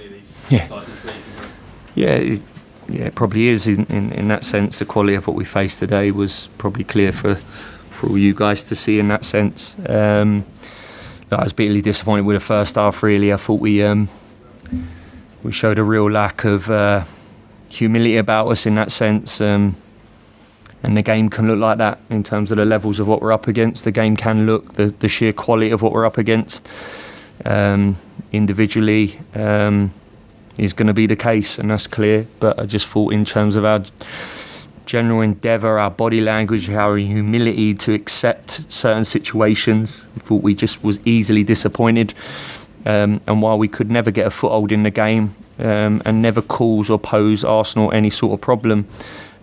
these sides this week. Yeah, it probably is in that sense. The quality of what we faced today was probably clear for all you guys to see in that sense. I was bitterly disappointed with the first half, really. I thought we showed a real lack of humility about us in that sense. And the game can look like that in terms of the levels of what we're up against. The game can look, the sheer quality of what we're up against individually is going to be the case, and that's clear. But I just thought in terms of our general endeavour, our body language, our humility to accept certain situations, I thought we just was easily disappointed. And while we could never get a foothold in the game and never cause or pose Arsenal any sort of problem,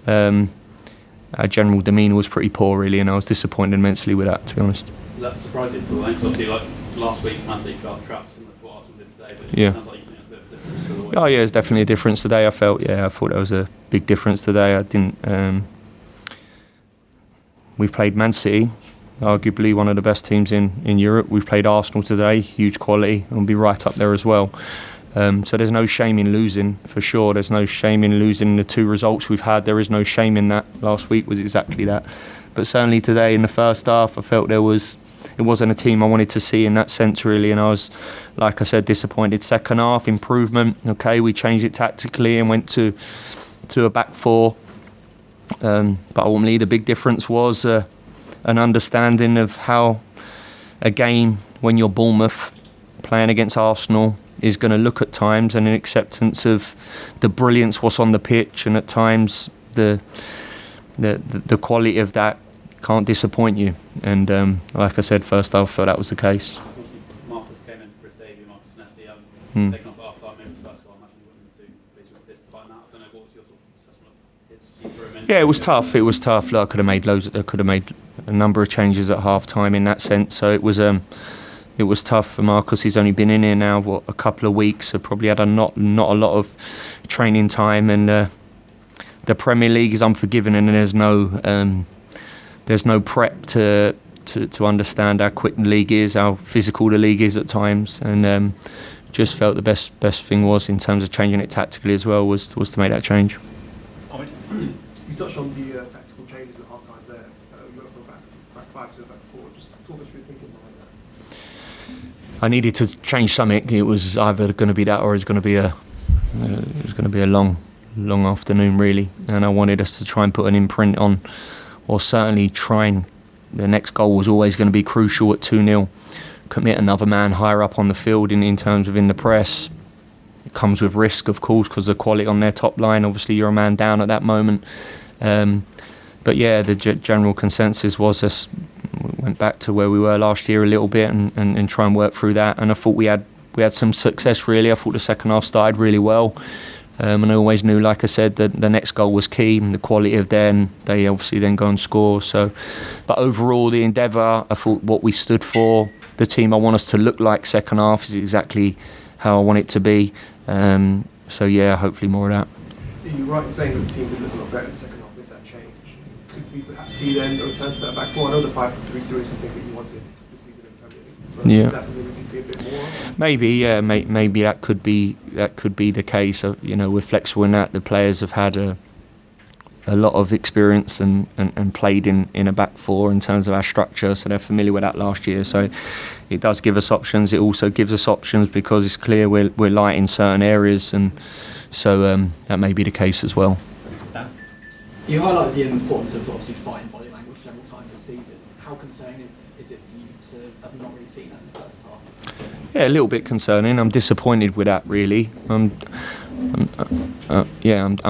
our general demeanour was pretty poor, really, and I was disappointed immensely with that, to be honest. Was that surprising at all? Because obviously, like last week, Man City felt trapped similar to what Arsenal did today, but it sounds like you think there's a bit of a difference. Oh yeah, there's definitely a difference today. I thought there was a big difference today. I didn't. We've played Man City, arguably one of the best teams in Europe. We've played Arsenal today, huge quality, and we'll be right up there as well. So there's no shame in losing, for sure. There's no shame in losing the two results we've had. There is no shame in that. Last week was exactly that. But certainly today in the first half, I felt it wasn't a team I wanted to see in that sense, really. And I was, like I said, disappointed. Second half, improvement. Okay, we changed it tactically and went to a back four. But ultimately, the big difference was an understanding of how a game, when you're Bournemouth, playing against Arsenal, is going to look at times, and an acceptance of the brilliance what's on the pitch, and at times the quality of that can't disappoint you. And like I said, first half, I felt that was the case. Marcos came in for his debut. Marcos Senesi taken off after 5 minutes. First goal, I imagine you wouldn't have to be sort of fit by now. I don't know, what was your sort of assessment of his? Yeah, it was tough. It was tough. Look, I could have made a number of changes at half time in that sense. So it was tough for Marcos. He's only been in here now a couple of weeks, so probably had not a lot of training time. And the Premier League is unforgiving, and there's no prep to understand how quick the league is, how physical the league is at times. And just felt the best thing was, in terms of changing it tactically as well, was to make that change. You touched on the tactical changes at half time there. You went from back five to back four. Just talk us through thinking behind that. I needed to change something. It was either going to be that, or it was going to be a long afternoon, really. And I wanted us to try and put an imprint on, or certainly the next goal was always going to be crucial at 2-0. Commit another man higher up on the field in terms of in the press. It comes with risk, of course, because the quality on their top line. Obviously, you're a man down at that moment. But yeah, the general consensus was us went back to where we were last year a little bit and try and work through that. And I thought we had some success, really. I thought the second half started really well. And I always knew, like I said, that the next goal was key, and the quality of them. They obviously then go and score. So, but overall, the endeavour, I thought what we stood for, the team I want us to look like second half, is exactly how I want it to be. So yeah, hopefully more of that. You're right in saying that the team did look a lot better in the second half with that change. Could we perhaps see then a return to that back four? I know the 5-3-2 is something that you wanted this season in the Premier League. But is that something we can see a bit more of? Maybe, yeah. Maybe that could be the case. We're flexible in that. The players have had a lot of experience and played in a back four in terms of our structure, so they're familiar with that last year. So it does give us options. It also gives us options because it's clear we're light in certain areas, and so that may be the case as well. You highlighted the importance of obviously fighting body language several times this season. How concerning is it for you to have not really seen that in the first half? Yeah, a little bit concerning. I'm disappointed with that, really. I'm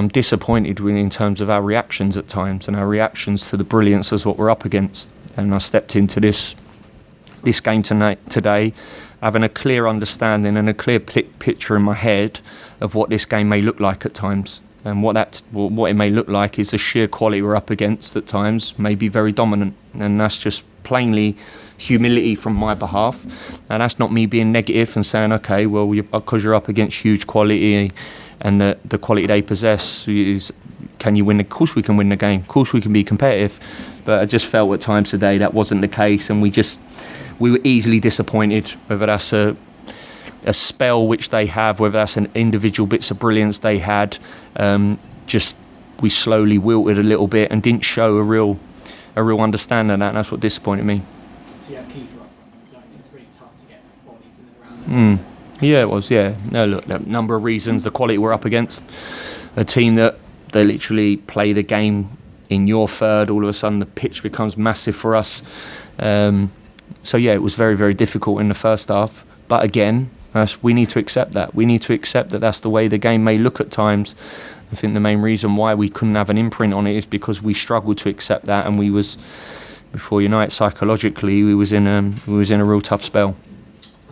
disappointed in terms of our reactions at times, and our reactions to the brilliance of what we're up against. And I stepped into this game today having a clear understanding and a clear picture in my head of what this game may look like at times. And what it may look like is the sheer quality we're up against at times may be very dominant, and that's just plainly humility from my behalf. And that's not me being negative and saying, okay, well, because you're up against huge quality and the quality they possess, can you win? Of course we can win the game. Of course we can be competitive. But I just felt at times today that wasn't the case, and we were easily disappointed, whether that's a spell which they have, whether that's an individual bits of brilliance they had, just we slowly wilted a little bit and didn't show a real understanding of that, and that's what disappointed me. So you had Kieffer up front in the zone. It was really tough to get bodies in and around. Yeah, it was. Yeah, no, look, a number of reasons. The quality we're up against, a team that they literally play the game in your third. All of a sudden, the pitch becomes massive for us. So yeah, it was very, very difficult in the first half. But again, we need to accept that. We need to accept that that's the way the game may look at times. I think the main reason why we couldn't have an imprint on it is because we struggled to accept that, and we was, before United psychologically, we was in a real tough spell.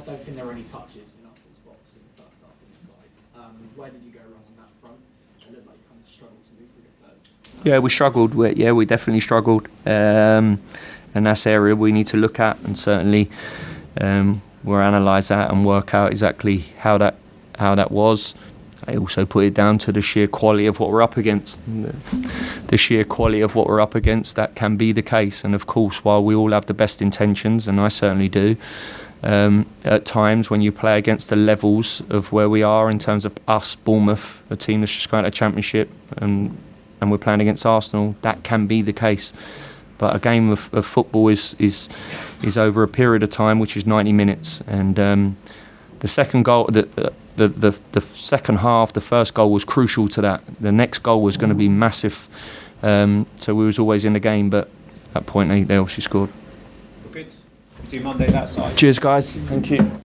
I don't think there were any touches in Arsenal's box in the first half of the side. Where did you go wrong on that front? It looked like you kind of struggled to move through the thirds. Yeah, we struggled. We definitely struggled. And that's the area we need to look at, and certainly we'll analyse that and work out exactly how that was. I also put it down to the sheer quality of what we're up against. The sheer quality of what we're up against, that can be the case. And of course, while we all have the best intentions, and I certainly do, at times when you play against the levels of where we are in terms of us, Bournemouth, a team that's just going to Championship, and we're playing against Arsenal, that can be the case. But a game of football is over a period of time, which is 90 minutes. And the second goal, the second half, the first goal was crucial to that. The next goal was going to be massive. So we was always in the game, but at that point they obviously scored. Good. Do Mondays outside. Cheers, guys. Thank you.